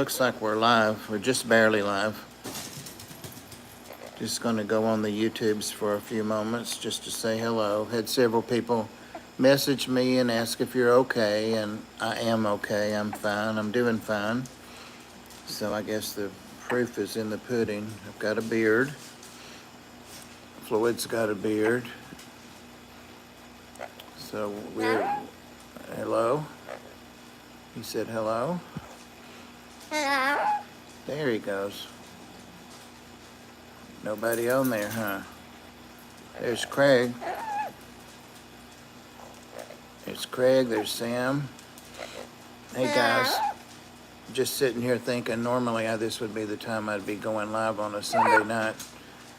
looks like we're live. We're just barely live. Just going to go on the YouTubes for a few moments just to say hello. Had several people message me and ask if you're okay, and I am okay. I'm fine. I'm doing fine. So I guess the proof is in the pudding. I've got a beard. Floyd's got a beard. So we're, hello? He said hello. Hello. There he goes. Nobody on there, huh? There's Craig. There's Craig, there's Sam. Hey guys, just sitting here thinking normally this would be the time I'd be going live on a Sunday night,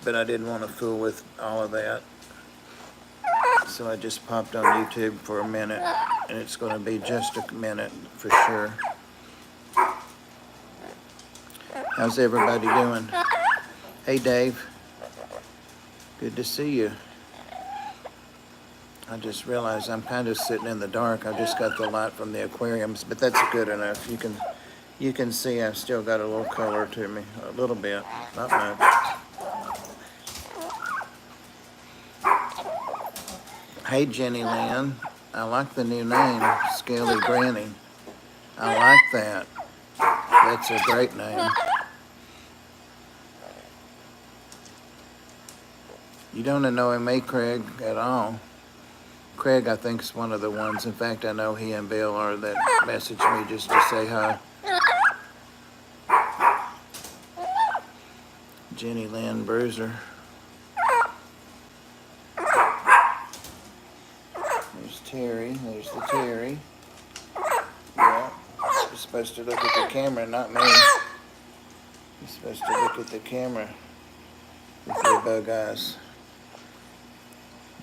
but I didn't want to fool with all of that. So I just popped on YouTube for a minute, and it's going to be just a minute for sure. How's everybody doing? Hey Dave, good to see you. I just realized I'm kind of sitting in the dark. I just got the light from the aquariums, but that's good enough. You can see I've still got a little color to me, a little bit, not much. Hey Jenny Lynn, I like the new name, Scaly Granny. I like that. That's a great name. You don't annoy me, Craig, at all. Craig, I think, is one of the ones. In fact, I know he and Bill are that message me just to say hi. Jenny Lynn Bruiser. There's Terry. There's the Terry. Yeah. You're supposed to look at the camera, not me. You're supposed to look at the camera with your bug eyes.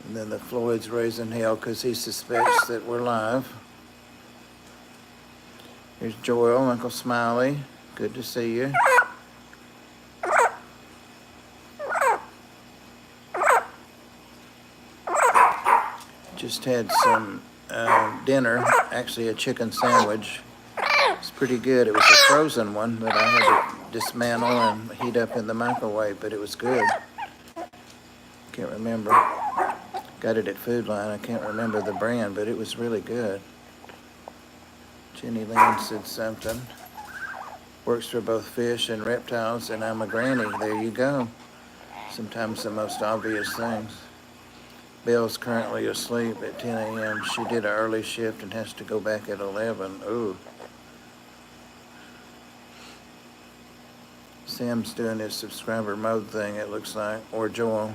And then the Floyd's raising hell because he suspects that we're live. Here's Joel, Uncle Smiley. Good to see you. Just had some dinner, actually a chicken sandwich. It's pretty good. It was a frozen one that I had to dismantle and heat up in the microwave, but it was good. Can't remember. Got it at Food Line. I can't remember the brand, but it was really good. Jenny Lynn said something. Works for both fish and reptiles, and I'm a granny. There you go. Sometimes the most obvious things. Bill's currently asleep at 10 a.m. She did an early shift and has to go back at 11. Ooh. Sam's doing his subscriber mode thing, it looks like, or Joel.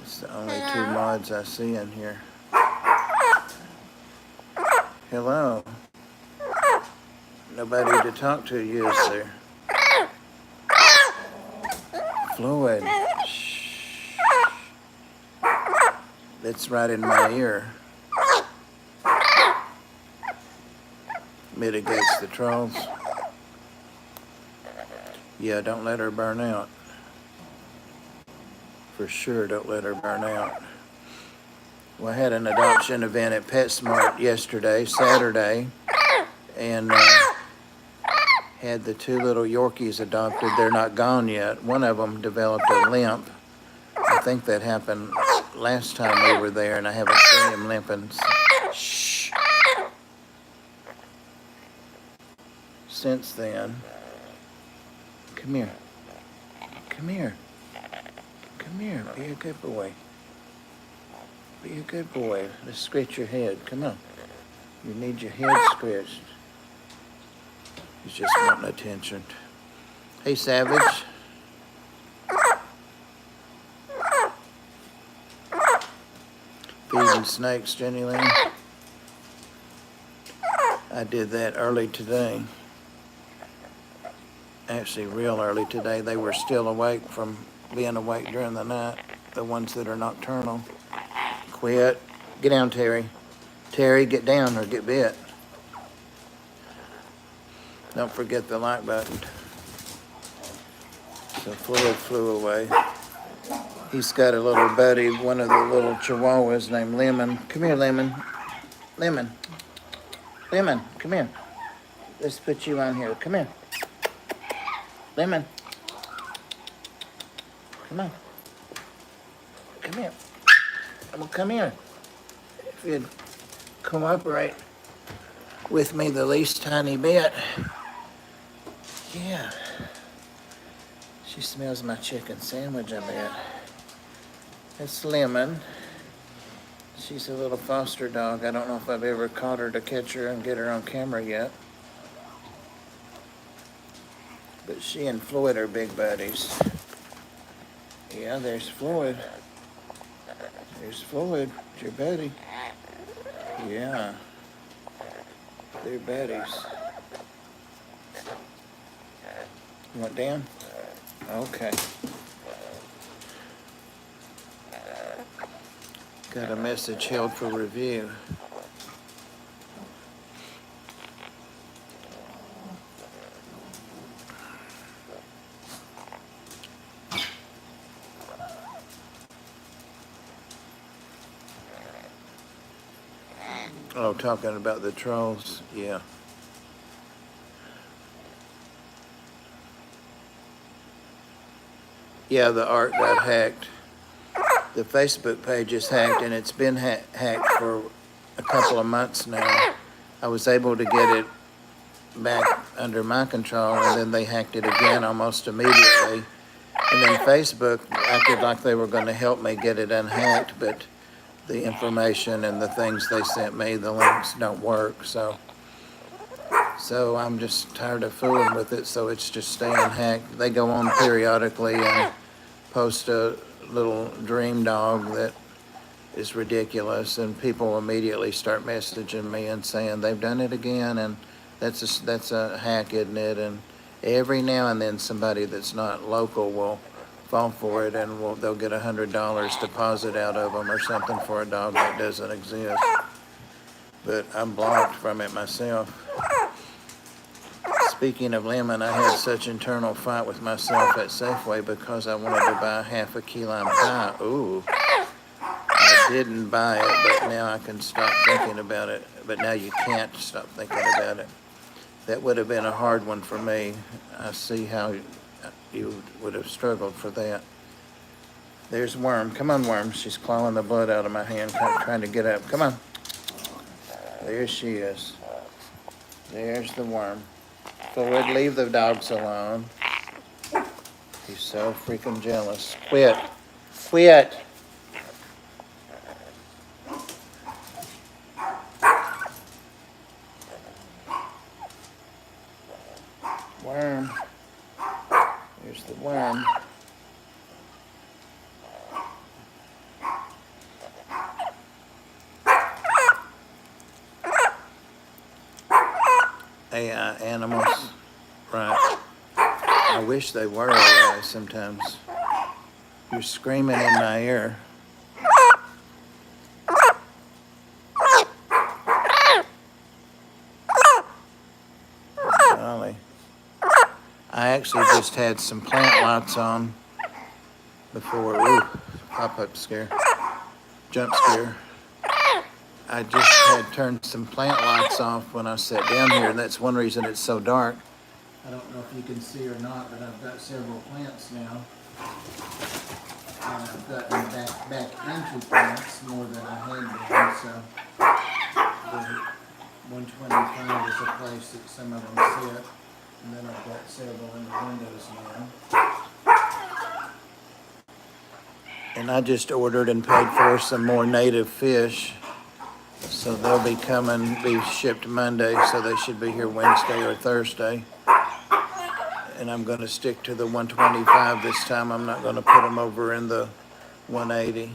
It's the only two mods I see in here. Hello. Nobody to talk to you, is there? Floyd. Shh. That's right in my ear. Mitigates the trolls. Yeah, don't let her burn out. For sure, don't let her burn out. Well, I had an adoption event at PetSmart yesterday, Saturday, and had the two little Yorkies adopted. They're not gone yet. One of them developed a limp. I think that happened last time we were there, and I haven't seen him limping. Shh. Since then. Come here. Come here. Come here, be a good boy. Be a good boy. Let's scratch your head. Come on. You need your head scratched. He's just wanting attention. Hey, Savage. Feeding snakes, Jenny Lynn. I did that early today. Actually, real early today. They were still awake from being awake during the night, the ones that are nocturnal. Quit. Get down, Terry. Terry, get down or get bit. Don't forget the like button. So Floyd flew away. He's got a little buddy, one of the little chihuahuas named Lemon. Come here, Lemon. Lemon. Lemon, come here. Let's put you on here. Come here. Lemon. Come on. Come here. Well, come here. If you'd cooperate with me the least tiny bit. Yeah. She smells my chicken sandwich, I bet. It's Lemon. She's a little foster dog. I don't know if I've ever caught her to catch her and get her on camera yet. But she and Floyd are big buddies. Yeah, there's Floyd. There's Floyd, your buddy. Yeah. They're buddies. You want down? Okay. Got a message held for review. Oh, talking about the trolls? Yeah. Yeah, the art got hacked. The Facebook page is hacked, and it's been hacked for a couple of months now. I was able to get it back under my control, and then they hacked it again almost immediately. And then Facebook acted like they were going to help me get it unhacked, but the information and the things they sent me, the links don't work. So I'm just tired of fooling with it, so it's just staying hacked. They go on periodically and post a little dream dog that is ridiculous, and people immediately start messaging me and saying they've done it again, and that's a hack, isn't it? And every now and then somebody that's not local will fall for it, and they'll get $100 deposit out of them or something for a dog that doesn't exist. But I'm blocked from it myself. Speaking of Lemon, I had such internal fight with myself at Safeway because I wanted to buy half a key lime pie. Ooh, I didn't buy it, but now I can stop thinking about it. But now you can't stop thinking about it. That would have been a hard one for me. I see how you would have struggled for that. There's Worm. Come on, Worm. She's clawing the blood out of my hand, trying to get up. Come on. There she is. There's the Worm. Floyd, leave the dogs alone. He's so freaking jealous. Quit. Quit. Worm. Here's the Worm. AI animals, right? I wish they were AI sometimes. You're screaming in my ear. Golly. I actually just had some plant lights on before. Ooh, pop-up scare. Jump scare. I just had turned some plant lights off when I sat down here, and that's one reason it's so dark. I don't know if you can see or not, but I've got several plants now. And I've gotten back into plants more than I had been, so the 125 is a place that some of them sit, and then I've got several in the windows now. And I just ordered and paid for some more native fish. So they'll be shipped Monday, so they should be here Wednesday or Thursday. And I'm going to stick to the 125 this time. I'm not going to put them over in the 180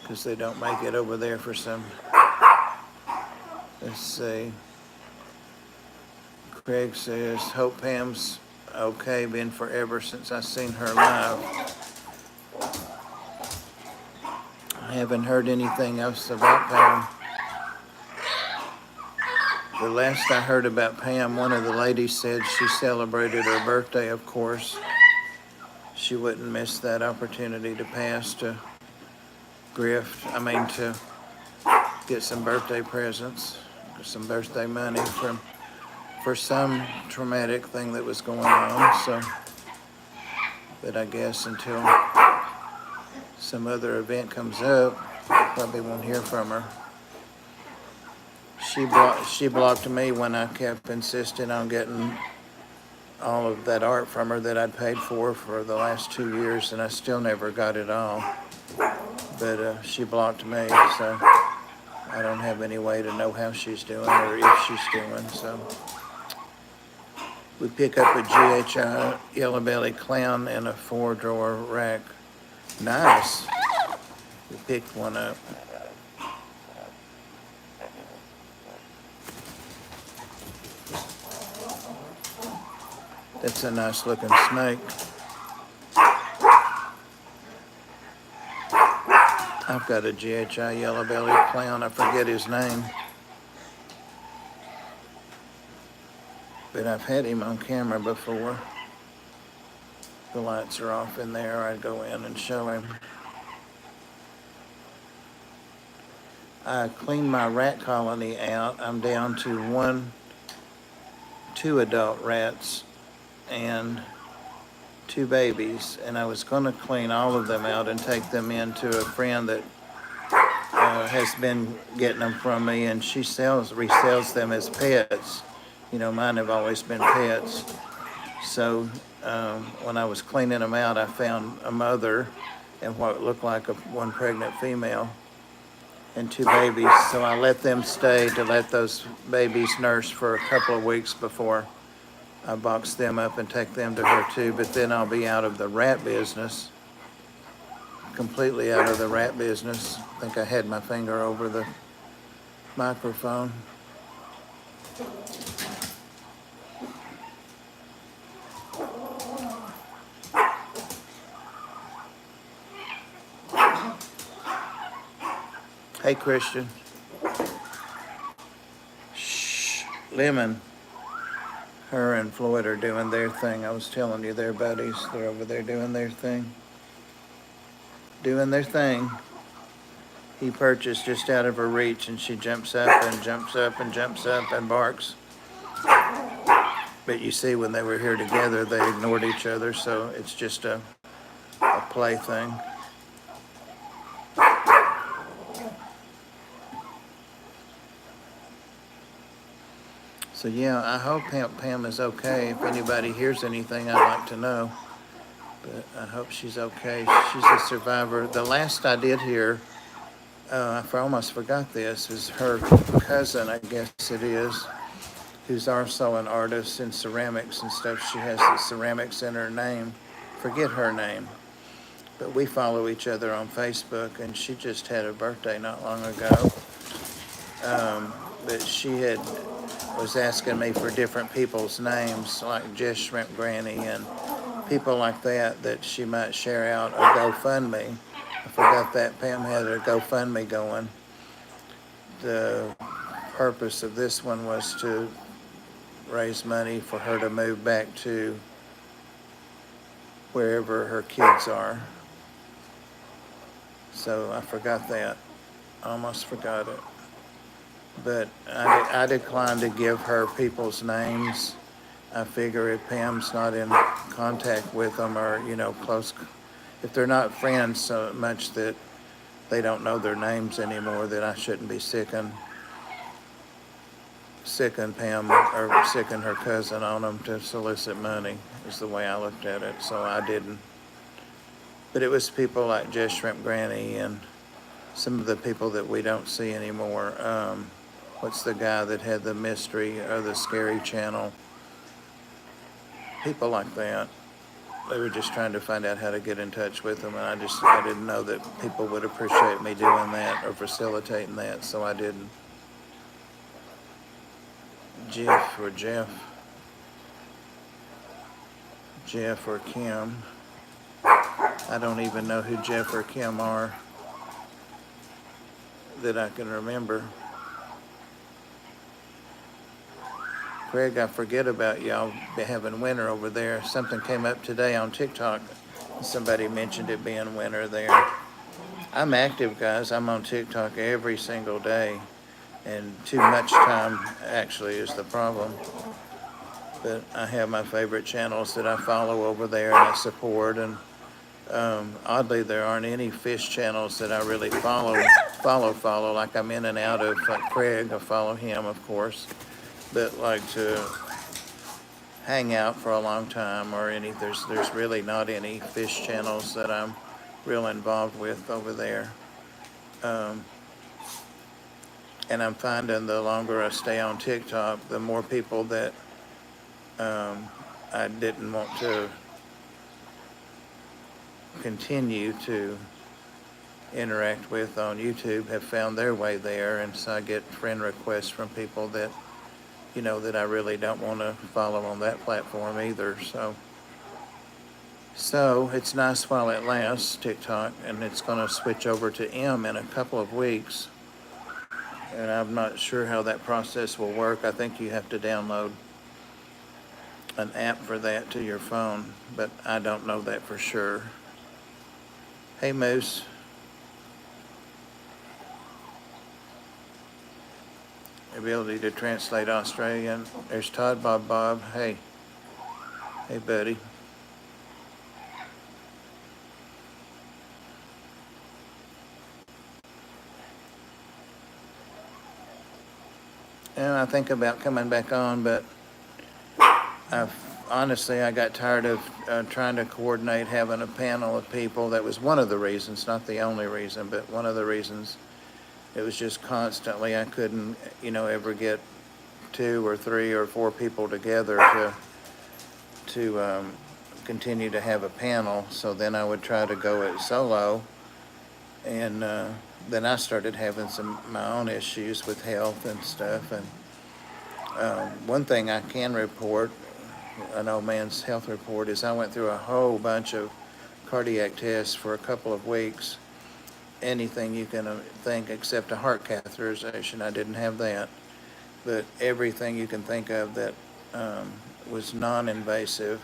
because they don't make it over there for some. Let's see. Craig says, hope Pam's okay. Been forever since I seen her live. I haven't heard anything else about Pam. The last I heard about Pam, one of the ladies said she celebrated her birthday, of course. She wouldn't miss that opportunity to pass to get some birthday presents, some birthday money from for some traumatic thing that was going on, so, but I guess until some other event comes up, probably won't hear from her. She blocked me when I kept insisting on getting all of that art from her that I'd paid for the last 2 years, and I still never got it all. But she blocked me, so I don't have any way to know how she's doing or if she's doing. So we pick up a GHI yellow belly clown in a 4-drawer rack. Nice. We picked one up. That's a nice looking snake. I've got a GHI yellow belly clown. I forget his name. But I've had him on camera before. The lights are off in there. I'd go in and show him. I cleaned my rat colony out. I'm down to 2 adult rats and 2 babies, and I was going to clean all of them out and take them into a friend that has been getting them from me, and she resells them as pets. You know, mine have always been pets. So when I was cleaning them out, I found a mother and what looked like one pregnant female and 2 babies. So I let them stay to let those babies nurse for a couple of weeks before I box them up and take them to her too. But then I'll be out of the rat business, completely out of the rat business. I think I had my finger over the microphone. Hey, Christian. Shh, Lemon. Her and Floyd are doing their thing. I was telling you, they're buddies. They're over there doing their thing. Doing their thing. He perches just out of her reach, and she jumps up and jumps up and jumps up and barks. But you see, when they were here together, they ignored each other, so it's just a play thing. So yeah, I hope Pam is okay. If anybody hears anything, I'd like to know. But I hope she's okay. She's a survivor. The last I did hear, I almost forgot this, is her cousin, I guess it is, who's also an artist in ceramics and stuff. She has the ceramics in her name. Forget her name. But we follow each other on Facebook, and she just had a birthday not long ago. But she was asking me for different people's names, like Just Shrimp Granny and people like that she might share out a GoFundMe. I forgot that Pam had a GoFundMe going. The purpose of this one was to raise money for her to move back to wherever her kids are. So I forgot that. I almost forgot it. But I declined to give her people's names. I figure if Pam's not in contact with them or, close, if they're not friends so much that they don't know their names anymore, then I shouldn't be sicking Pam or sicking her cousin on them to solicit money, is the way I looked at it. So I didn't. But it was people like Just Shrimp Granny and some of the people that we don't see anymore. What's the guy that had the mystery or the scary channel? People like that. They were just trying to find out how to get in touch with them, and I didn't know that people would appreciate me doing that or facilitating that, so I didn't. Jeff or Kim. I don't even know who Jeff or Kim are that I can remember. Craig, I forget about y'all having winter over there. Something came up today on TikTok. Somebody mentioned it being winter there. I'm active, guys. I'm on TikTok every single day. And too much time actually is the problem. But I have my favorite channels that I follow over there and I support. And oddly, there aren't any fish channels that I really follow. Like I'm in and out of, like Craig, I follow him, of course. But like to hang out for a long time or there's really not any fish channels that I'm real involved with over there. And I'm finding the longer I stay on TikTok, the more people that I didn't want to continue to interact with on YouTube have found their way there. And so I get friend requests from people that, that I really don't want to follow on that platform either. So it's nice while it lasts, TikTok, and it's going to switch over to M in a couple of weeks. And I'm not sure how that process will work. I think you have to download an app for that to your phone, but I don't know that for sure. Hey, Moose. Ability to translate Australian. There's Todd Bob. Hey. Hey, buddy. And I think about coming back on, but honestly, I got tired of trying to coordinate having a panel of people. That was one of the reasons, not the only reason, but one of the reasons. It was just constantly, I couldn't, ever get 2 or 3 or 4 people together to continue to have a panel. So then I would try to go it solo, and then I started having my own issues with health and stuff. And one thing I can report, an old man's health report, is I went through a whole bunch of cardiac tests for a couple of weeks. Anything you can think except a heart catheterization. I didn't have that. But everything you can think of that was non-invasive,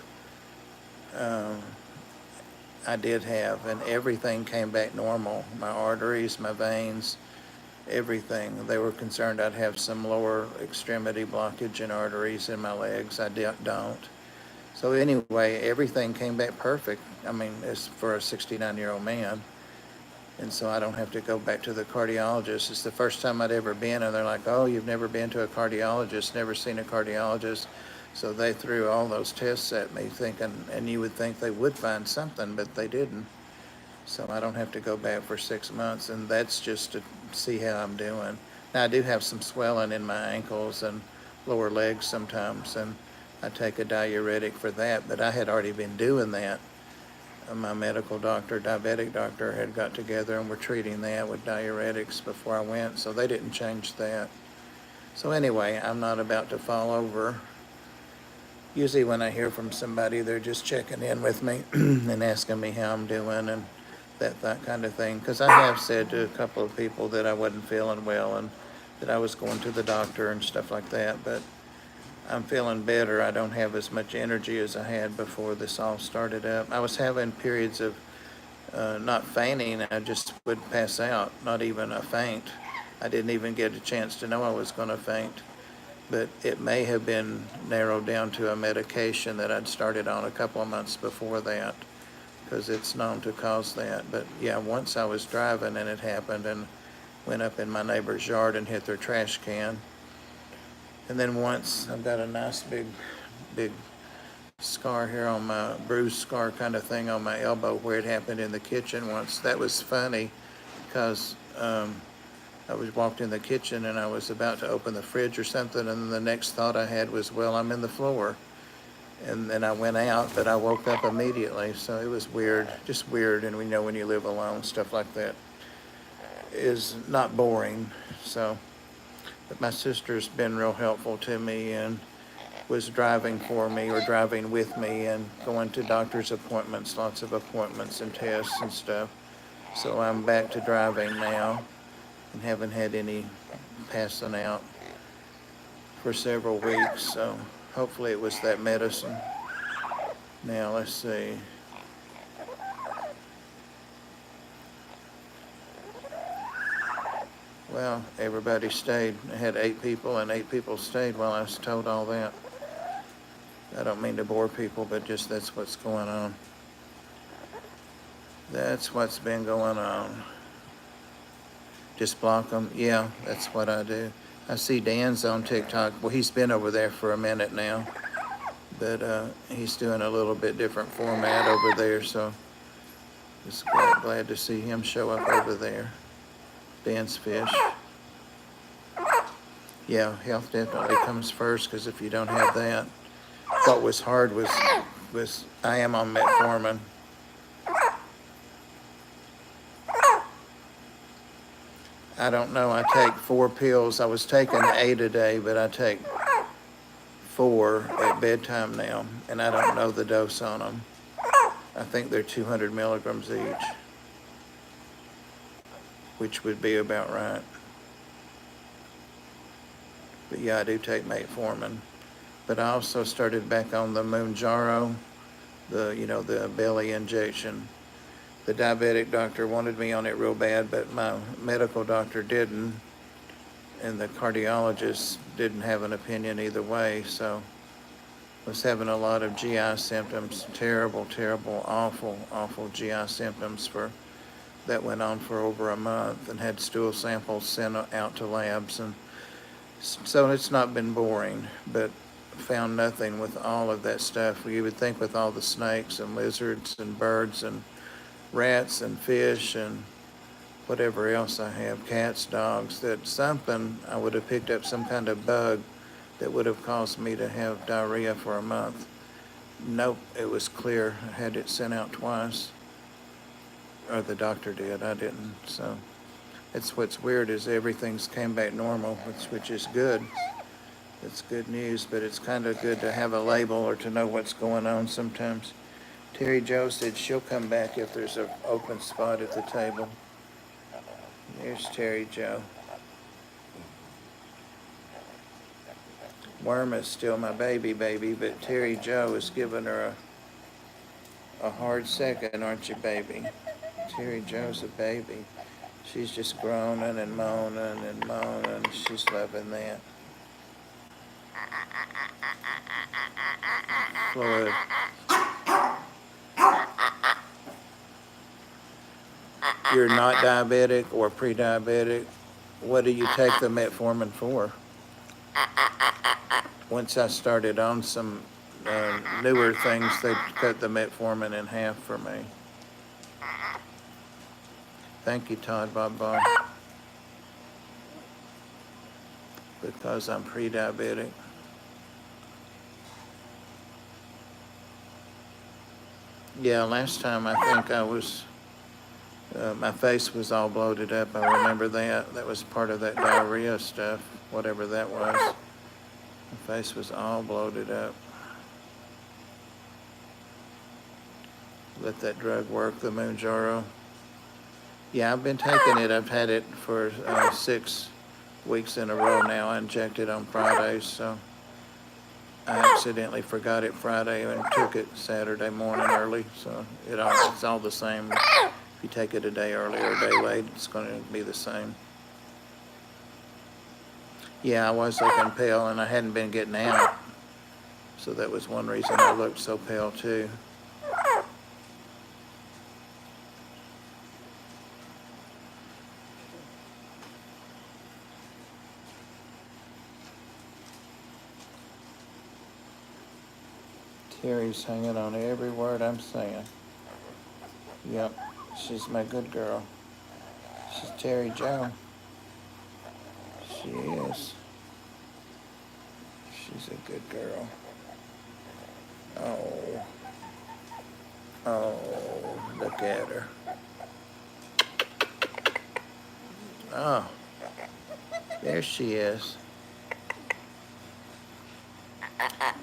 I did have, and everything came back normal. My arteries, my veins, everything. They were concerned I'd have some lower extremity blockage in arteries in my legs. I don't. So anyway, everything came back perfect. I mean, it's for a 69-year-old man. And so I don't have to go back to the cardiologist. It's the first time I'd ever been, and they're like, oh, you've never been to a cardiologist, never seen a cardiologist. So they threw all those tests at me thinking, and you would think they would find something, but they didn't. So I don't have to go back for 6 months, and that's just to see how I'm doing. Now, I do have some swelling in my ankles and lower legs sometimes, and I take a diuretic for that, but I had already been doing that. My medical doctor, diabetic doctor, had got together and were treating that with diuretics before I went, so they didn't change that. So anyway, I'm not about to fall over. Usually when I hear from somebody, they're just checking in with me and asking me how I'm doing and that kind of thing. Because I have said to a couple of people that I wasn't feeling well and that I was going to the doctor and stuff like that, but I'm feeling better. I don't have as much energy as I had before this all started up. I was having periods of not fainting. I just would pass out, not even a faint. I didn't even get a chance to know I was going to faint. But it may have been narrowed down to a medication that I'd started on a couple of months before that, because it's known to cause that. But yeah, once I was driving and it happened, and went up in my neighbor's yard and hit their trash can. And then once, I've got a nice big scar here on my, bruised scar kind of thing on my elbow where it happened in the kitchen once. That was funny because I walked in the kitchen and I was about to open the fridge or something, and the next thought I had was, well, I'm in the floor. And then I went out, but I woke up immediately. So it was weird, just weird. And we know when you live alone, stuff like that is not boring. So. But my sister's been real helpful to me and was driving for me or driving with me and going to doctor's appointments, lots of appointments and tests and stuff. So I'm back to driving now and haven't had any passing out for several weeks. So hopefully it was that medicine. Now let's see. Well, everybody stayed. I had 8 people, and 8 people stayed while I was told all that. I don't mean to bore people, but just that's what's going on. That's what's been going on. Just block them. Yeah, that's what I do. I see Dan's on TikTok. Well, he's been over there for a minute now, but he's doing a little bit different format over there, so just glad to see him show up over there. Dan's Fish. Yeah, health definitely comes first, because if you don't have that, what was hard was I am on metformin. I don't know, I take 4 pills. I was taking 8 a day, but I take 4 at bedtime now, and I don't know the dose on them. I think they're 200 milligrams each, which would be about right. But yeah, I do take metformin. But I also started back on the Mounjaro, the belly injection. The diabetic doctor wanted me on it real bad, but my medical doctor didn't, and the cardiologist didn't have an opinion either way, so I was having a lot of GI symptoms, terrible, awful GI symptoms that went on for over a month, and had stool samples sent out to labs, and so it's not been boring, but found nothing with all of that stuff. You would think with all the snakes and lizards and birds and rats and fish and whatever else I have, cats, dogs, that something, I would have picked up some kind of bug that would have caused me to have diarrhea for a month. Nope, it was clear. I had it sent out twice, or the doctor did, I didn't. So it's what's weird is everything's came back normal, which is good. It's good news, but it's kind of good to have a label or to know what's going on sometimes. Terry Jo said she'll come back if there's an open spot at the table. There's Terry Jo. Worm is still my baby, but Terry Jo is giving her a hard second, aren't you, baby? Terry Jo's a baby. She's just groaning and moaning and moaning. She's loving that. Floyd. You're not diabetic or pre-diabetic. What do you take the metformin for? Once I started on some newer things, they cut the metformin in half for me. Thank you, Todd Bob Bob. Because I'm pre-diabetic. Yeah, last time I think I was, my face was all bloated up. I remember that. That was part of that diarrhea stuff, whatever that was. My face was all bloated up. Let that drug work, the Mounjaro. Yeah, I've been taking it. I've had it for 6 weeks in a row now. I inject it on Fridays, so I accidentally forgot it Friday and took it Saturday morning early, so it's all the same. If you take it a day early or a day late, it's going to be the same. Yeah, I was looking pale, and I hadn't been getting out, so that was one reason I looked so pale too. Terry's hanging on every word I'm saying. Yep, she's my good girl. She's Terry Jo. She is. She's a good girl. Oh, look at her. Oh, there she is.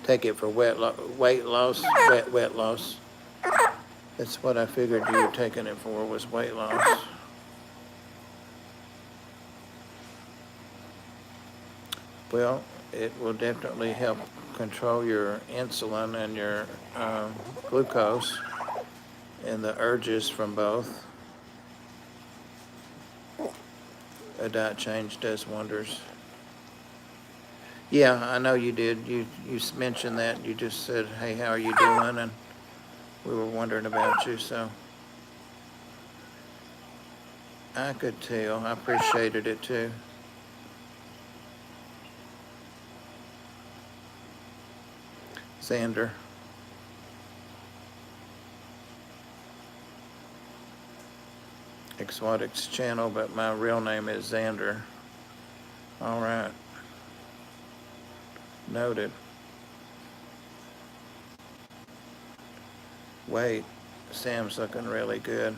Take it for weight loss, wet loss. That's what I figured you were taking it for, was weight loss. Well, it will definitely help control your insulin and your glucose and the urges from both. A diet change does wonders. Yeah, I know you did. You mentioned that. You just said, hey, how are you doing? And we were wondering about you, so I could tell. I appreciated it too. Xander. Aquatics channel, but my real name is Xander. All right. Noted. Wait, Sam's looking really good.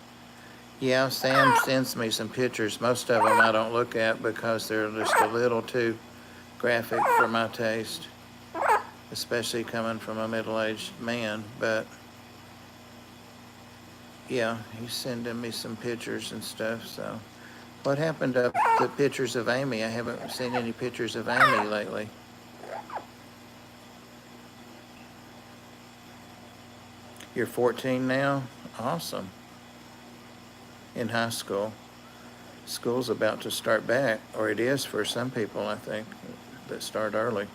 Yeah, Sam sends me some pictures. Most of them I don't look at because they're just a little too graphic for my taste, especially coming from a middle-aged man. But yeah, he's sending me some pictures and stuff. So what happened to the pictures of Amy? I haven't seen any pictures of Amy lately. You're 14 now? Awesome. In high school. School's about to start back, or it is for some people, I think, that start early.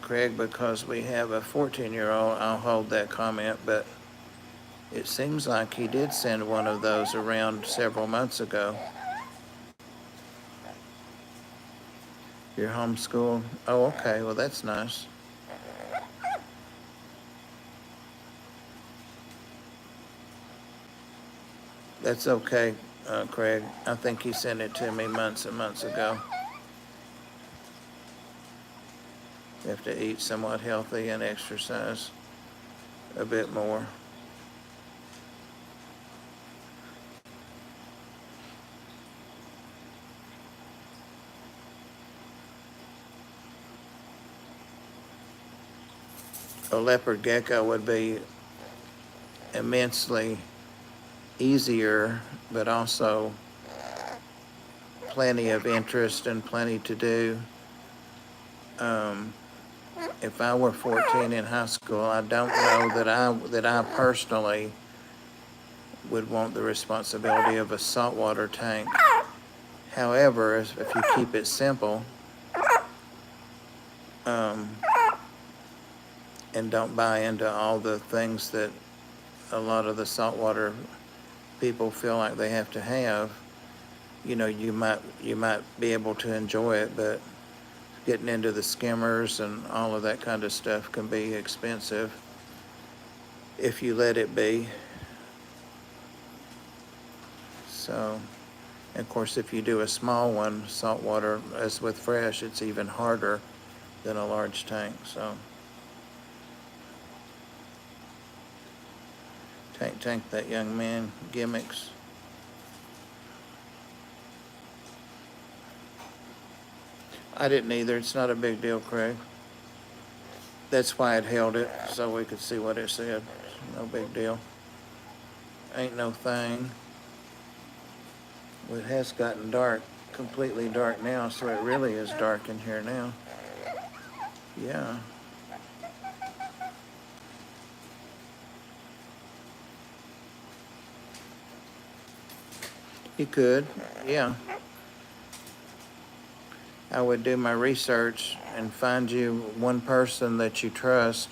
Craig, because we have a 14-year-old, I'll hold that comment, but it seems like he did send one of those around several months ago. Your homeschool? Oh, okay, well, that's nice. That's okay, Craig. I think he sent it to me months and months ago. You have to eat somewhat healthy and exercise a bit more. A leopard gecko would be immensely easier, but also plenty of interest and plenty to do. If I were 14 in high school, I don't know that I personally would want the responsibility of a saltwater tank. However, if you keep it simple, and don't buy into all the things that a lot of the saltwater people feel like they have to have, you know, you might be able to enjoy it, but getting into the skimmers and all of that kind of stuff can be expensive if you let it be. So, of course, if you do a small one, saltwater, as with fresh, it's even harder than a large tank. So, tank that young man gimmicks. I didn't either. It's not a big deal, Craig. That's why it held it, so we could see what it said. No big deal. Ain't no thing. Well, it has gotten dark, completely dark now, so it really is dark in here now. Yeah. You could, yeah. I would do my research and find you one person that you trust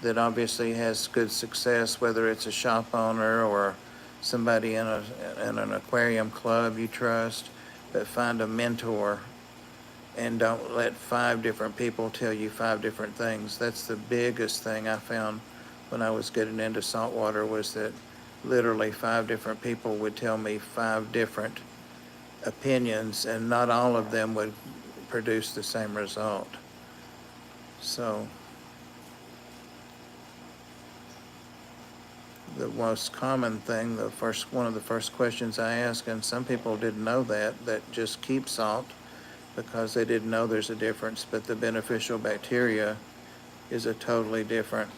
that obviously has good success, whether it's a shop owner or somebody in an aquarium club you trust, but find a mentor and don't let 5 different people tell you 5 different things. That's the biggest thing I found when I was getting into saltwater, was that literally 5 different people would tell me 5 different opinions, and not all of them would produce the same result. So the most common thing, one of the first questions I ask, and some people didn't know that just keep salt because they didn't know there's a difference, but the beneficial bacteria is a totally different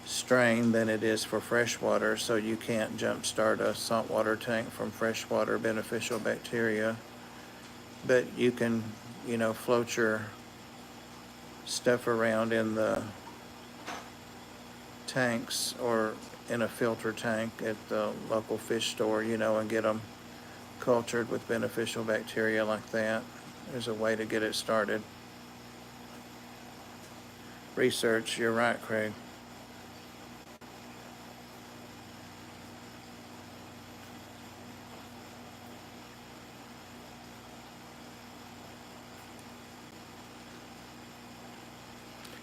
strain than it is for freshwater, so you can't jumpstart a saltwater tank from freshwater beneficial bacteria. But you can, float your stuff around in the tanks or in a filter tank at the local fish store, and get them cultured with beneficial bacteria like that. There's a way to get it started. Research, you're right, Craig.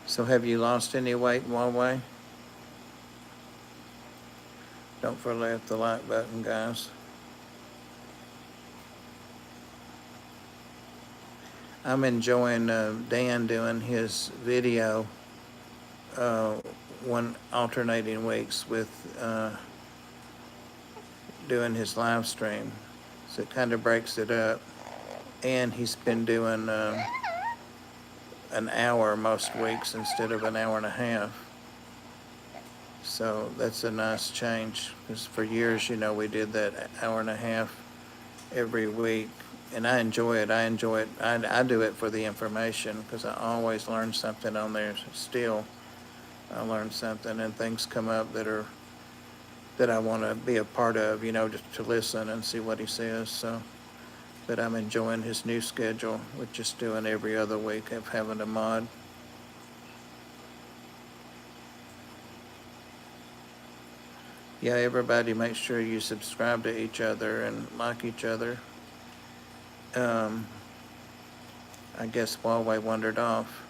So have you lost any weight, Huawei? Don't forget the like button, guys. I'm enjoying Dan doing his video one alternating weeks with doing his live stream. So it kind of breaks it up. And he's been doing an hour most weeks instead of an hour and a half. So that's a nice change, because for years, we did that hour and a half every week, and I enjoy it. I do it for the information, because I always learn something on there. Still, I learn something, and things come up that I want to be a part of, just to listen and see what he says. So, but I'm enjoying his new schedule with just doing every other week of having a mod. Yeah, everybody make sure you subscribe to each other and like each other. I guess Huawei wandered off.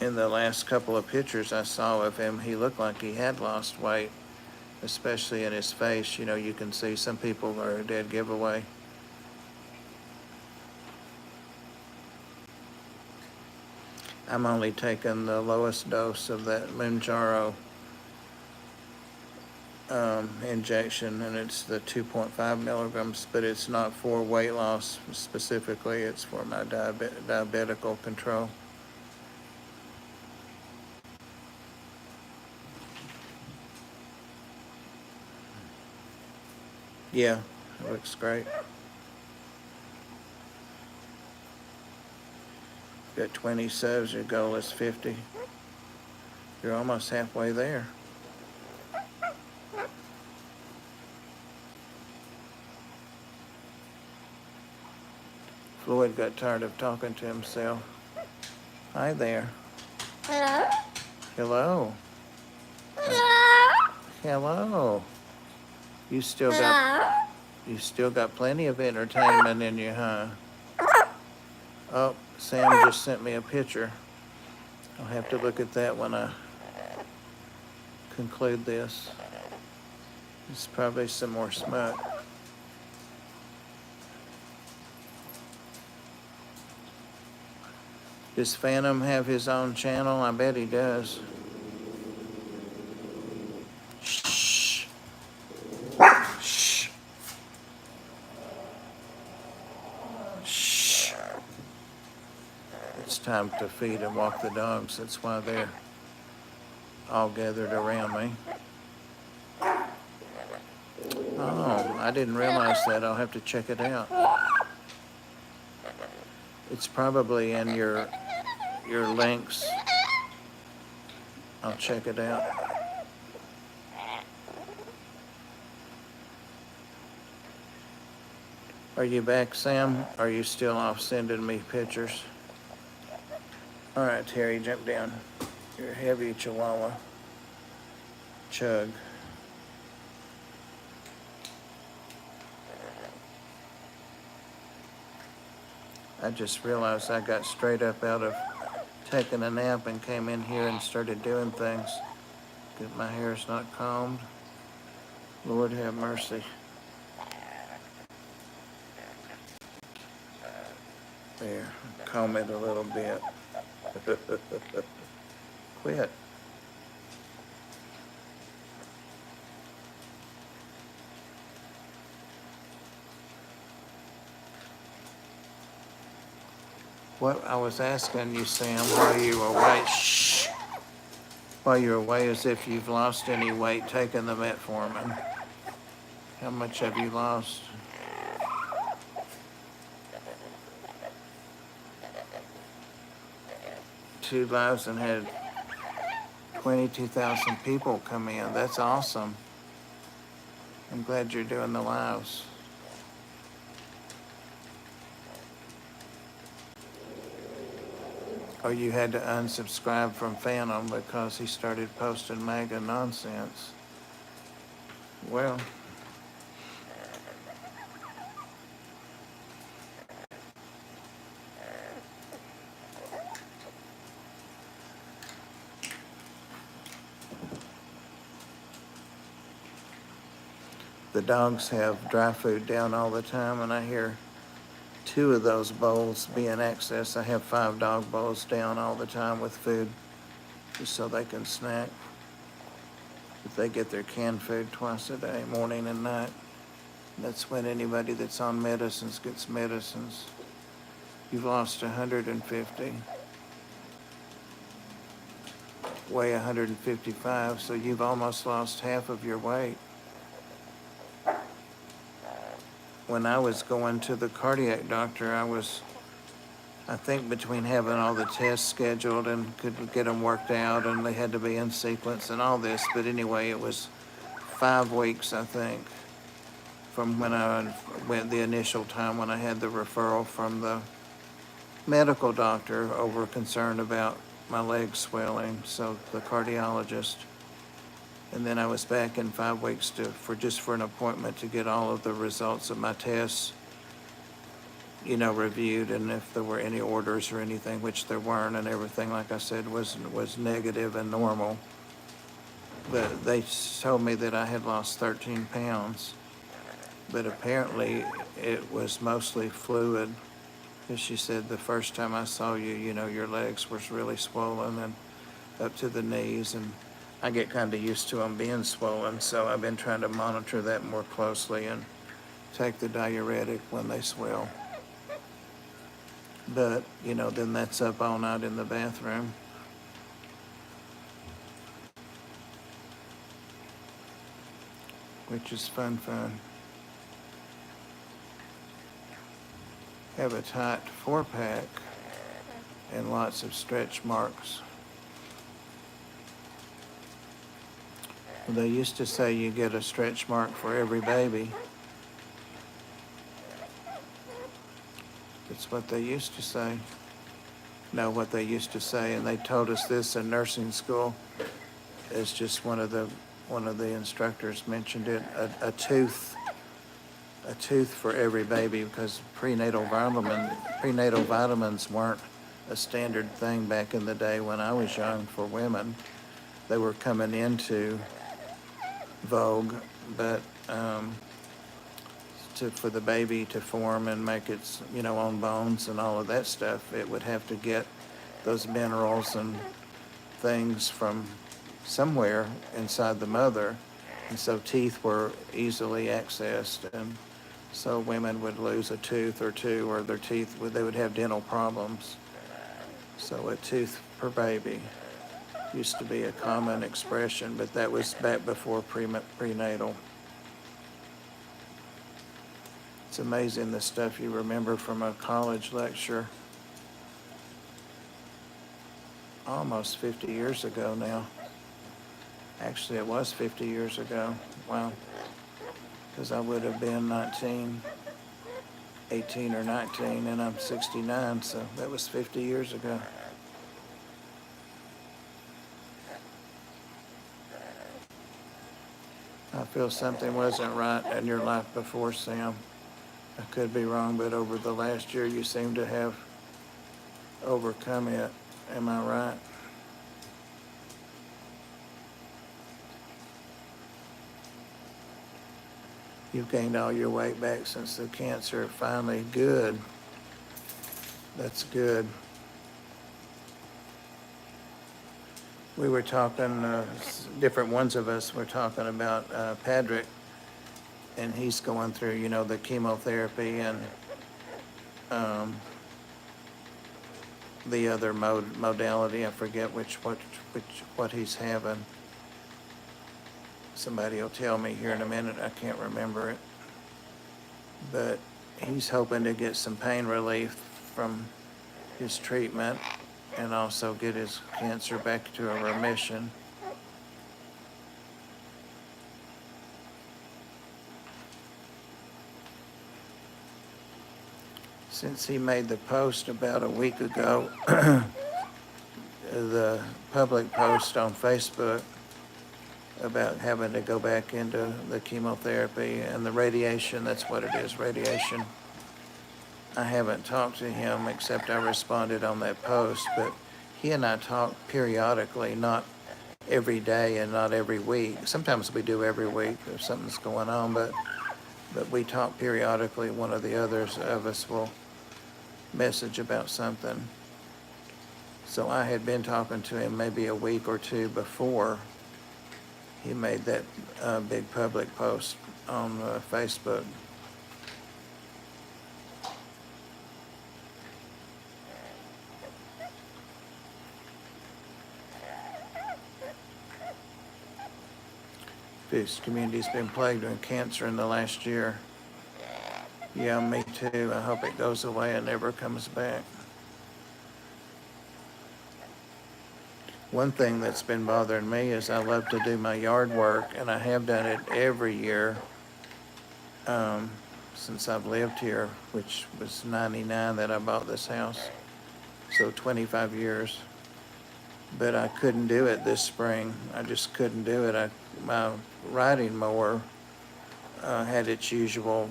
In the last couple of pictures I saw of him, he looked like he had lost weight, especially in his face. You can see some people are a dead giveaway. I'm only taking the lowest dose of that Mounjaro injection, and it's the 2.5 milligrams, but it's not for weight loss specifically. It's for my diabetical control. Yeah, it looks great. Got 20 subs, your goal is 50. You're almost halfway there. Floyd got tired of talking to himself. Hi there. Hello? Hello. Hello? Hello. You still got plenty of entertainment in you, huh? Oh, Sam just sent me a picture. I'll have to look at that when I conclude this. It's probably some more smoke. Does Phantom have his own channel? I bet he does. Shh. Shh. Shh. It's time to feed and walk the dogs. That's why they're all gathered around me. Oh, I didn't realize that. I'll have to check it out. It's probably in your links. I'll check it out. Are you back, Sam? Are you still off sending me pictures? All right, Terry, jump down. You're a heavy chihuahua. Chug. I just realized I got straight up out of taking a nap and came in here and started doing things. Because my hair's not combed. Lord have mercy. There, comb it a little bit. Quit. What I was asking you, Sam, while you were away, shh, while you're away, is if you've lost any weight taking the metformin. How much have you lost? Two lives and had 22,000 people come in. That's awesome. I'm glad you're doing the lives. Or you had to unsubscribe from Phantom because he started posting MAGA nonsense. Well, the dogs have dry food down all the time, and I hear two of those bowls being accessed. I have 5 dog bowls down all the time with food, just so they can snack. If they get their canned food twice a day, morning and night. That's when anybody that's on medicines gets medicines. You've lost 150. Weigh 155, so you've almost lost half of your weight. When I was going to the cardiac doctor, I think between having all the tests scheduled and could get them worked out, and they had to be in sequence and all this, but anyway, it was 5 weeks, I think, from when I went, the initial time when I had the referral from the medical doctor over concern about my legs swelling, so the cardiologist. And then I was back in 5 weeks for an appointment to get all of the results of my tests, reviewed, and if there were any orders or anything, which there weren't, and everything, like I said, was negative and normal. But they told me that I had lost 13 pounds, but apparently it was mostly fluid. Because she said the first time I saw you, your legs were really swollen and up to the knees, and I get kind of used to them being swollen, so I've been trying to monitor that more closely and take the diuretic when they swell. But, then that's up all night in the bathroom. Which is fun. Have a tight 4-pack and lots of stretch marks. They used to say you get a stretch mark for every baby. That's what they used to say. No, what they used to say, and they told us this in nursing school. It's just one of the instructors mentioned it. A tooth for every baby, because prenatal vitamins weren't a standard thing back in the day when I was young for women. They were coming into vogue, but for the baby to form and make its own bones and all of that stuff, it would have to get those minerals and things from somewhere inside the mother, and so teeth were easily accessed, and so women would lose a tooth or two, or their teeth they would have dental problems. So a tooth per baby used to be a common expression, but that was back before prenatal. It's amazing the stuff you remember from a college lecture. Almost 50 years ago now. Actually, it was 50 years ago. Wow. Because I would have been 18 or 19, and I'm 69, so that was 50 years ago. I feel something wasn't right in your life before, Sam. I could be wrong, but over the last year, you seem to have overcome it. Am I right? You've gained all your weight back since the cancer. Finally, good. That's good. We were talking, different ones of us were talking about Patrick, and he's going through, the chemotherapy and the other modality. I forget what he's having. Somebody will tell me here in a minute, I can't remember it. But he's hoping to get some pain relief from his treatment and also get his cancer back to a remission. Since he made the post about a week ago, the public post on Facebook about having to go back into the chemotherapy and the radiation, that's what it is, radiation. I haven't talked to him except I responded on that post, but he and I talk periodically, not every day and not every week. Sometimes we do every week if something's going on, but we talk periodically. One of the others of us will message about something. So I had been talking to him maybe a week or two before he made that big public post on Facebook. This community's been plagued with cancer in the last year. Yeah, me too. I hope it goes away and never comes back. One thing that's been bothering me is I love to do my yard work, and I have done it every year since I've lived here, which was 99 that I bought this house, so 25 years. But I couldn't do it this spring. I just couldn't do it. My riding mower had its usual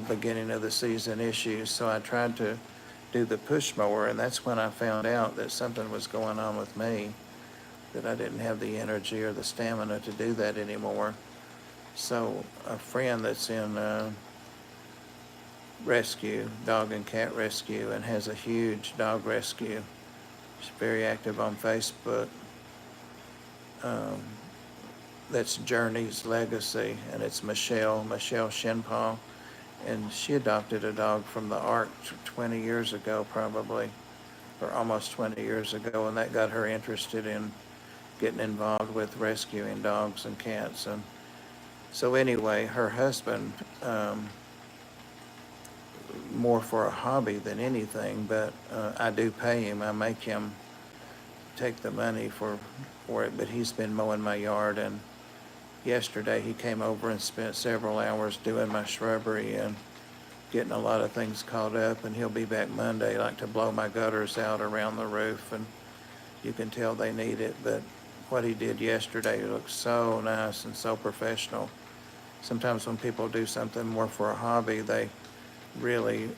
beginning of the season issues, so I tried to do the push mower, and that's when I found out that something was going on with me, that I didn't have the energy or the stamina to do that anymore. So a friend that's in rescue, dog and cat rescue, and has a huge dog rescue, she's very active on Facebook. That's Journey's Legacy, and it's Michelle Shinpaw. And she adopted a dog from the Ark 20 years ago, probably, or almost 20 years ago, and that got her interested in getting involved with rescuing dogs and cats. And so anyway, her husband, more for a hobby than anything, but I do pay him. I make him take the money for it, but he's been mowing my yard, and yesterday he came over and spent several hours doing my shrubbery and getting a lot of things caught up, and he'll be back Monday, like to blow my gutters out around the roof, and you can tell they need it. But what he did yesterday looks so nice and so professional. Sometimes when people do something more for a hobby, they really,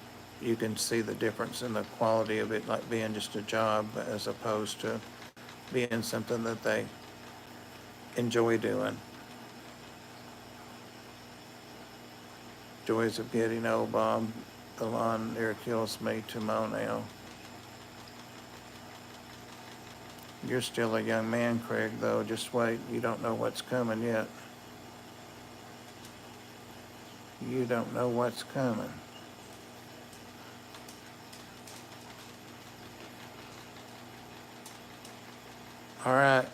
you can see the difference in the quality of it, like being just a job as opposed to being something that they enjoy doing. Joys of getting old, Bob. The lawn there kills me to mow now. You're still a young man, Craig, though. Just wait. You don't know what's coming yet. You don't know what's coming. All right.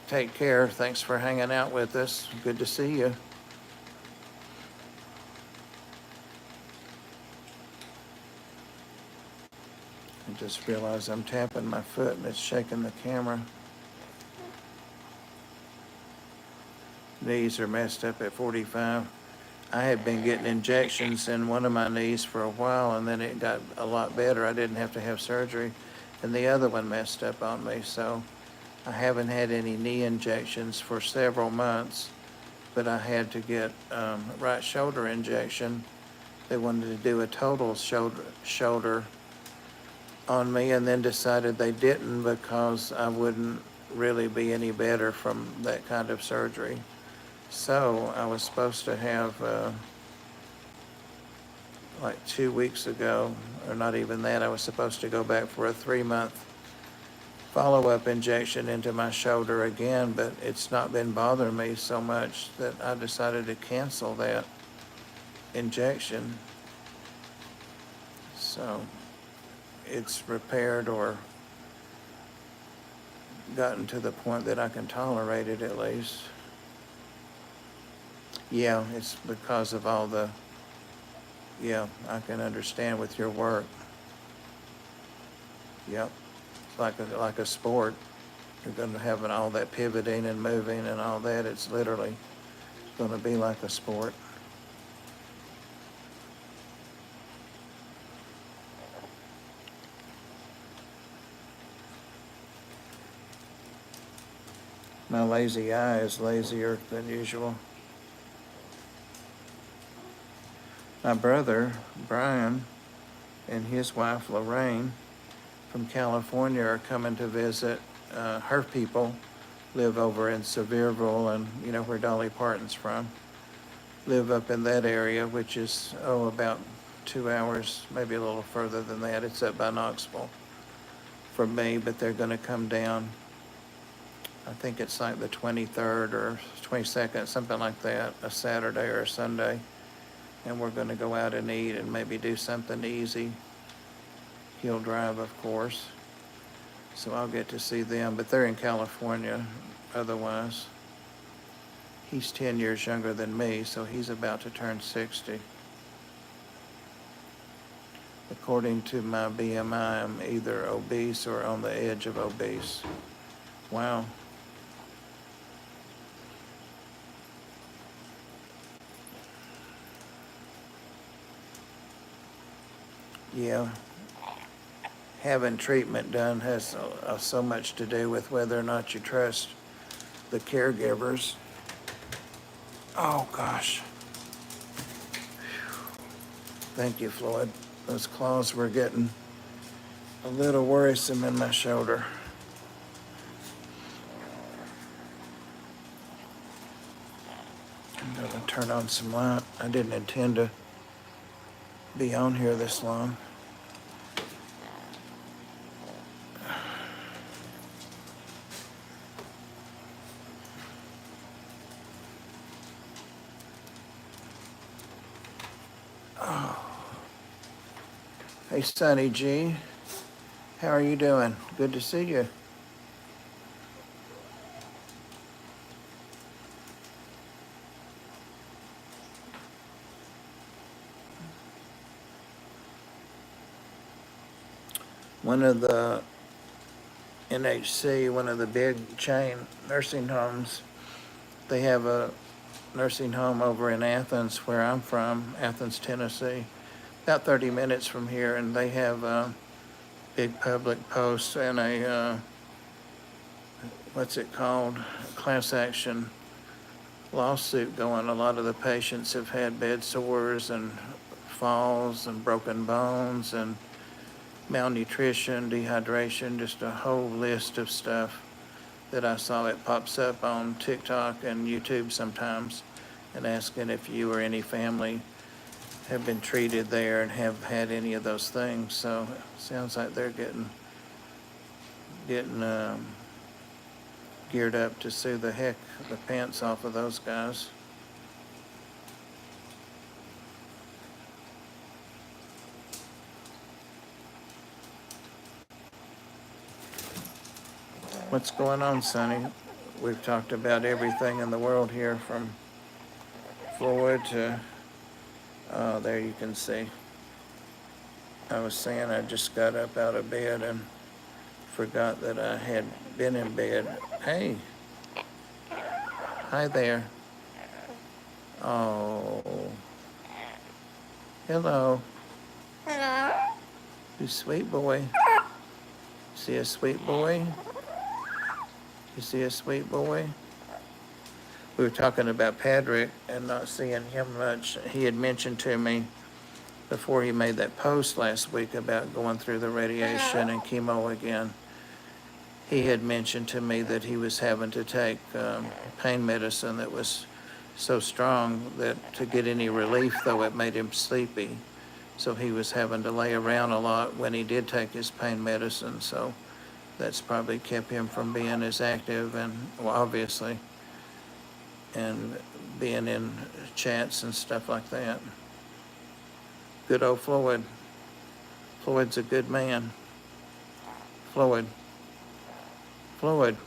Take care. Thanks for hanging out with us. Good to see you. I just realized I'm tapping my foot and it's shaking the camera. Knees are messed up at 45. I had been getting injections in one of my knees for a while, and then it got a lot better. I didn't have to have surgery, and the other one messed up on me, so I haven't had any knee injections for several months, but I had to get a right shoulder injection. They wanted to do a total shoulder on me, and then decided they didn't because I wouldn't really be any better from that kind of surgery. So I was supposed to have, like 2 weeks ago, or not even that, I was supposed to go back for a 3-month follow-up injection into my shoulder again, but it's not been bothering me so much that I decided to cancel that injection. So it's repaired or gotten to the point that I can tolerate it at least. Yeah, it's because of all the, yeah, I can understand with your work. Yep, it's like a sport. You're gonna have all that pivoting and moving and all that. It's literally gonna be like a sport. My lazy eye is lazier than usual. My brother, Brian, and his wife, Lorraine, from California are coming to visit. Her people live over in Sevierville, and you know where Dolly Parton's from. Live up in that area, which is, about 2 hours, maybe a little further than that. It's up by Knoxville from me, but they're gonna come down. I think it's like the 23rd or 22nd, something like that, a Saturday or a Sunday. And we're gonna go out and eat and maybe do something easy. He'll drive, of course. So I'll get to see them, but they're in California otherwise. He's 10 years younger than me, so he's about to turn 60. According to my BMI, I'm either obese or on the edge of obese. Wow. Yeah. Having treatment done has so much to do with whether or not you trust the caregivers. Oh, gosh. Thank you, Floyd. Those claws were getting a little worrisome in my shoulder. I'm gonna turn on some light. I didn't intend to be on here this long. Oh. Hey, Sonny G. How are you doing? Good to see you. One of the NHC, one of the big chain nursing homes, they have a nursing home over in Athens, where I'm from, Athens, Tennessee, about 30 minutes from here, and they have a big public post and a, what's it called, class action lawsuit going. A lot of the patients have had bed sores and falls and broken bones and malnutrition, dehydration, just a whole list of stuff that I saw. It pops up on TikTok and YouTube sometimes, and asking if you or any family have been treated there and have had any of those things. So it sounds like they're getting geared up to sue the pants off of those guys. What's going on, Sonny? We've talked about everything in the world here, from Floyd to, there you can see. I was saying I just got up out of bed and forgot that I had been in bed. Hey, hi there. Oh, hello. Hello. You sweet boy. See a sweet boy? You see a sweet boy? We were talking about Patrick and not seeing him much. He had mentioned to me before he made that post last week about going through the radiation and chemo again. He had mentioned to me that he was having to take pain medicine that was so strong that to get any relief, though, it made him sleepy. So he was having to lay around a lot when he did take his pain medicine. So that's probably kept him from being as active and, well, obviously, and being in chats and stuff like that. Good old Floyd. Floyd's a good man. Floyd. Floyd.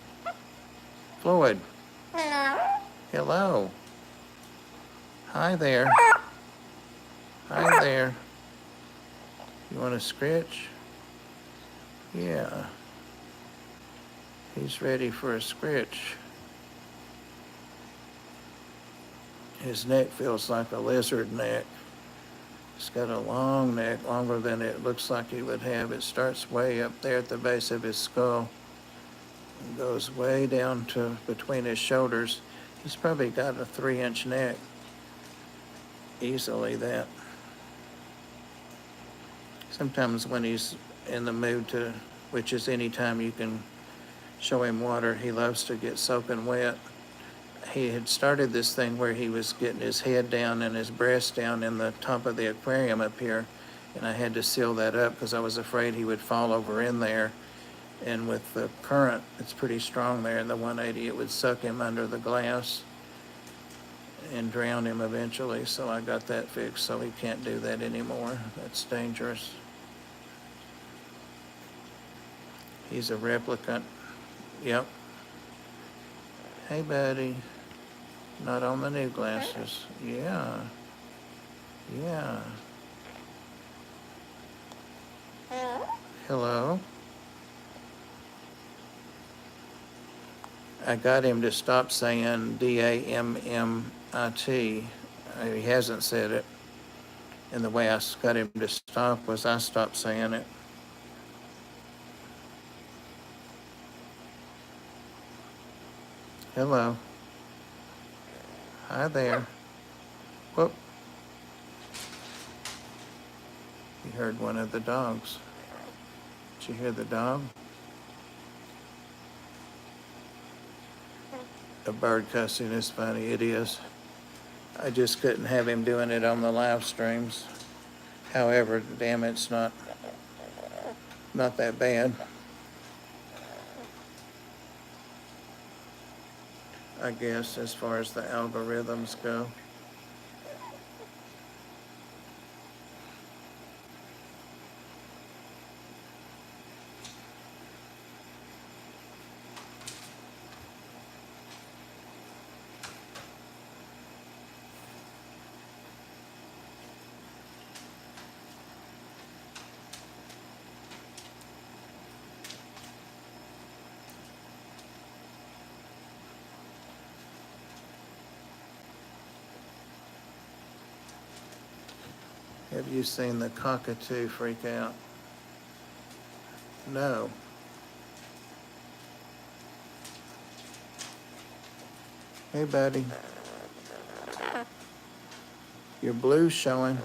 Floyd. Hello. Hello. Hi there. Hi there. You want to scratch? Yeah. He's ready for a scratch. His neck feels like a lizard neck. He's got a long neck, longer than it looks like he would have. It starts way up there at the base of his skull and goes way down to between his shoulders. He's probably got a 3-inch neck. Easily that. Sometimes when he's in the mood to, which is any time you can show him water, he loves to get soaking wet. He had started this thing where he was getting his head down and his breast down in the top of the aquarium up here, and I had to seal that up because I was afraid he would fall over in there. And with the current, it's pretty strong there in the 180, it would suck him under the glass and drown him eventually. So I got that fixed so he can't do that anymore. That's dangerous. He's a replicant. Yep. Hey, buddy. Not on the new glasses. Yeah. Yeah. Hello. I got him to stop saying D-A-M-M-I-T. He hasn't said it. And the way I got him to stop was I stopped saying it. Hello. Hi there. Whoop. You heard one of the dogs. Did you hear the dog? A bird cussing is funny. It is. I just couldn't have him doing it on the live streams. However, damn, it's not that bad. I guess as far as the algorithms go. Have you seen the cockatoo freak out? No. Hey, buddy. Your blue's showing.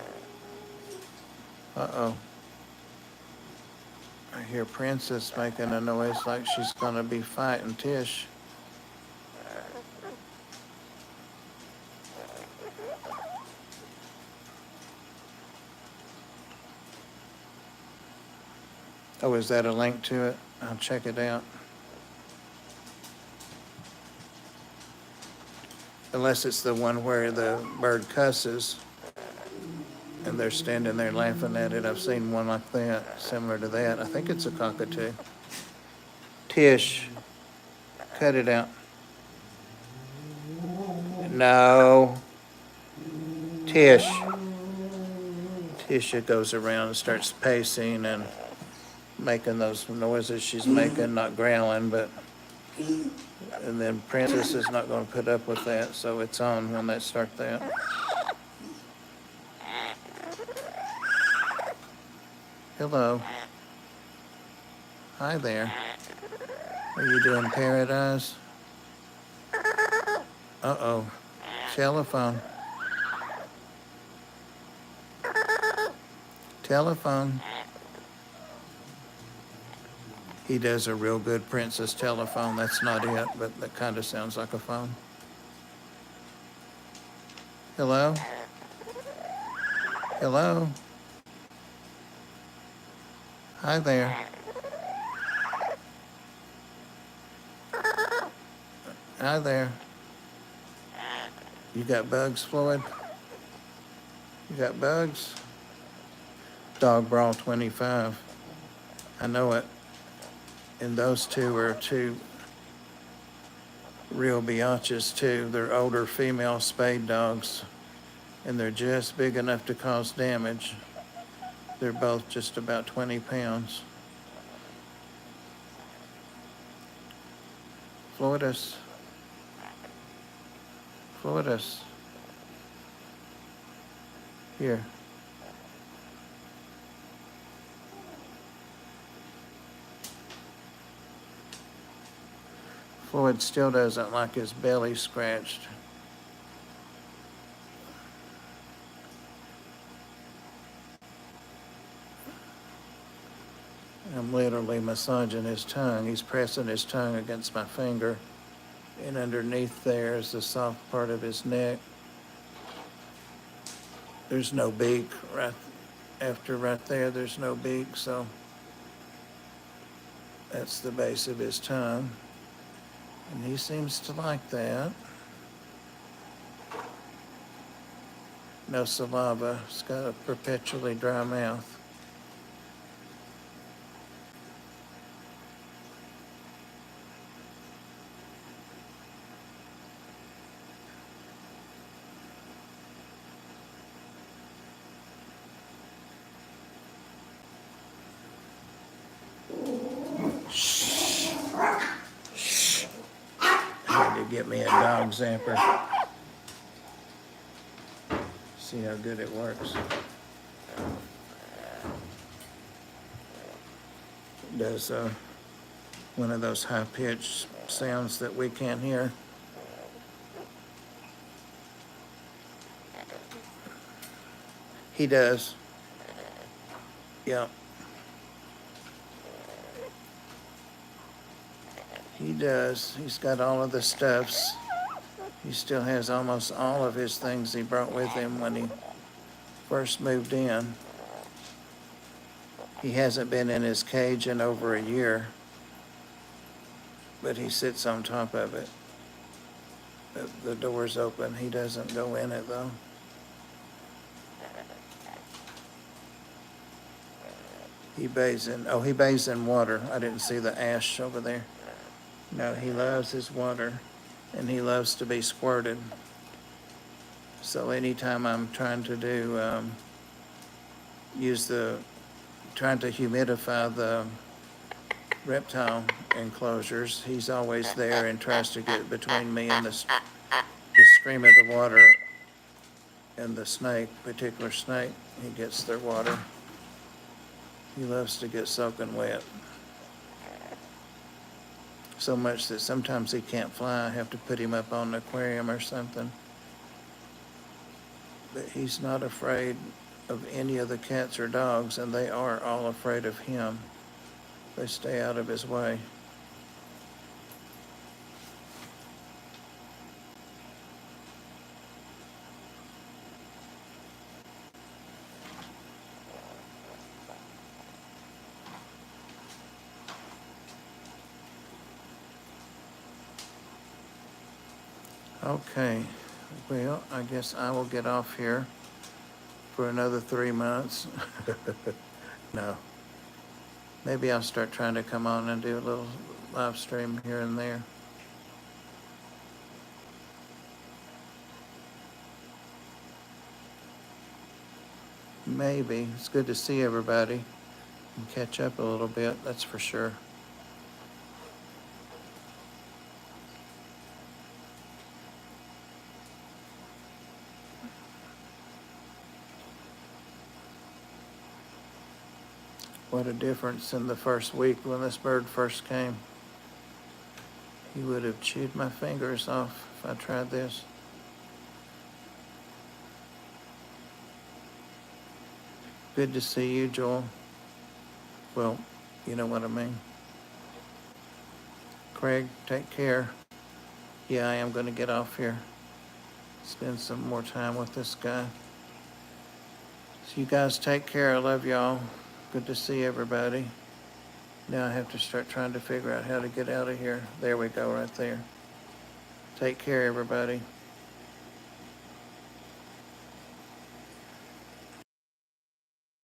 Uh-oh. I hear Princess making a noise like she's gonna be fighting Tish. Oh, is that a link to it? I'll check it out. Unless it's the one where the bird cusses and they're standing there laughing at it. I've seen one like that, similar to that. I think it's a cockatoo. Tish, cut it out. No. Tish. Tisha goes around and starts pacing and making those noises she's making, not growling, but, and then Princess is not going to put up with that, so it's on when they start that. Hello. Hi there. Are you doing paradise? Uh-oh. Telephone. Telephone. He does a real good Princess telephone. That's not it, but that kind of sounds like a phone. Hello? Hello? Hi there. Hi there. You got bugs, Floyd? You got bugs? Dog Brawl 25. I know it. And those two are two real biatches too. They're older female spayed dogs. and they're just big enough to cause damage. They're both just about 20 pounds. Floydus. Floydus. Here. Floyd still doesn't like his belly scratched. I'm literally massaging his tongue. He's pressing his tongue against my finger. And underneath there is the soft part of his neck. There's no beak right there. There's no beak, so that's the base of his tongue. And he seems to like that. No saliva. He's got a perpetually dry mouth. I need to get me a dog zapper. See how good it works. It does one of those high-pitched sounds that we can't hear. He does. Yep. He does. He's got all of the stuffs. He still has almost all of his things he brought with him when he first moved in. He hasn't been in his cage in over a year, but he sits on top of it. The door's open. He doesn't go in it, though. He bathes in water. I didn't see the ash over there. No, he loves his water, and he loves to be squirted. So anytime I'm trying to trying to humidify the reptile enclosures, he's always there and tries to get between me and the stream of the water and the particular snake. He gets their water. He loves to get soaking wet. So much that sometimes he can't fly. I have to put him up on an aquarium or something. But he's not afraid of any of the cats or dogs, and they are all afraid of him. They stay out of his way. Okay, well, I guess I will get off here for another 3 months. No. Maybe I'll start trying to come on and do a little live stream here and there. Maybe. It's good to see everybody and catch up a little bit, that's for sure. What a difference in the first week when this bird first came. He would have chewed my fingers off if I tried this. Good to see you, Joel. Well, you know what I mean. Craig, take care. Yeah, I am going to get off here. Spend some more time with this guy. So you guys take care. I love y'all. Good to see everybody. Now I have to start trying to figure out how to get out of here. There we go, right there. Take care, everybody.